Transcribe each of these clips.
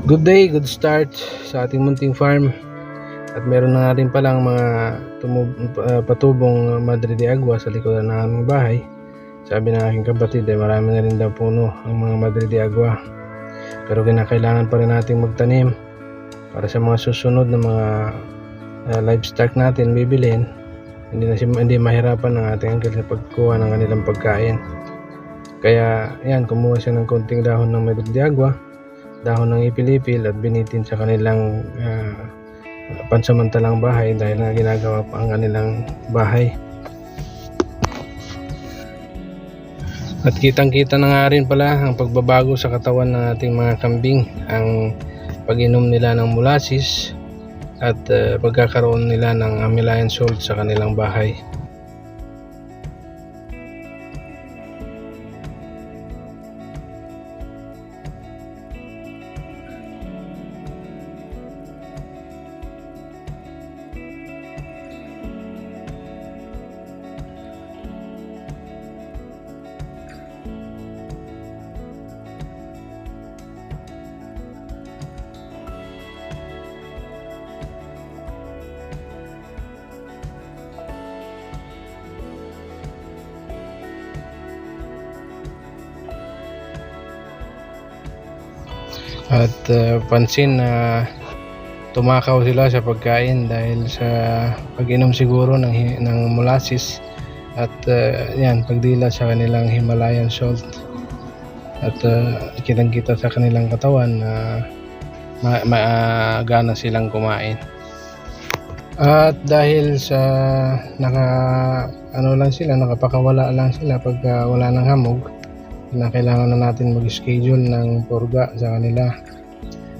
Good day, good start sa ating munting farm. At meron na rin palang mga patubong Madre de Agua sa likod ng aming bahay. Sabi ng aking kapatid ay marami na rin daw puno ang mga Madre de Agua. Pero kinakailangan pa rin natin magtanim para sa mga susunod na mga livestock natin bibilhin. Hindi mahirapan ng ating uncle sa pagkuha ng kanilang pagkain. Kaya yan, kumuha siya ng konting dahon ng Madre de Agua, dahon ng ipilipil, at binitin sa kanilang pansamantalang bahay dahil nga ginagawa pa ang kanilang bahay. At kitang-kita na nga rin pala ang pagbabago sa katawan ng ating mga kambing, ang pag-inom nila ng molasses at pagkakaroon nila ng amylayan salt sa kanilang bahay. At pansin na tumakaw sila sa pagkain dahil sa pag-inom siguro ng molasses at yan, pagdila sa kanilang Himalayan salt. At kitang-kita sa kanilang katawan na magana silang kumain. At dahil sa nakapakawala lang sila pagka wala ng hamog, na kailangan na natin mag-schedule ng purga sa kanila.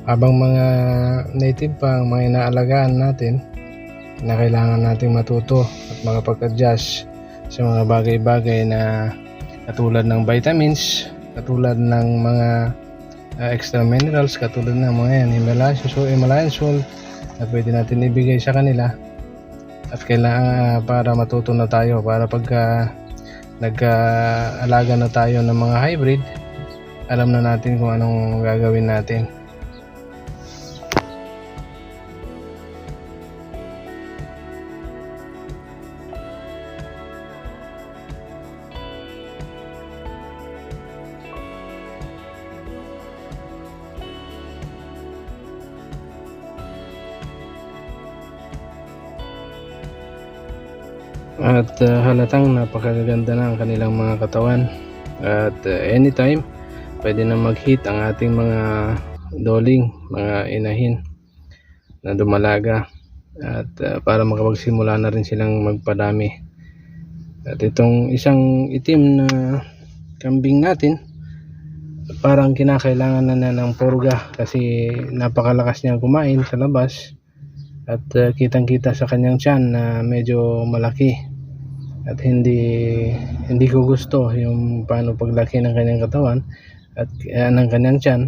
Habang mga native pa ang mga inaalagaan natin, na kailangan natin matuto at makapag-adjust sa mga bagay-bagay na katulad ng vitamins, katulad ng mga extra minerals, katulad ng mga yan, Himalayan salt na pwede natin ibigay sa kanila. At kailangan para matuto na tayo, para pagka nag-alaga na tayo ng mga hybrid, alam na natin kung anong gagawin natin. At halatang napakaganda na ang kanilang mga katawan. At anytime pwede na mag-hit ang ating mga doling, mga inahin na dumalaga, at para makapagsimula na rin silang magpadami. At itong isang itim na kambing natin, parang kinakailangan na ng purga kasi napakalakas niyang kumain sa labas. At kitang-kita sa kanyang tiyan na medyo malaki. At hindi ko gusto yung paano paglaki ng kanyang katawan at ng kanyang tiyan.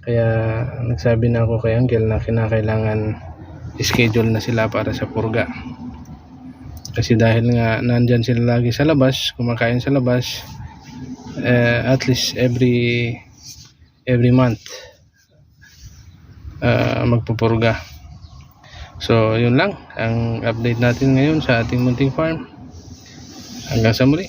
Kaya nagsabi na ako kay Uncle na kinakailangan schedule na sila para sa purga. Kasi dahil nga nandyan sila lagi sa labas, kumakain sa labas, at least every month magpupurga. So yun lang ang update natin ngayon sa ating munting farm. Hanggang sa muli.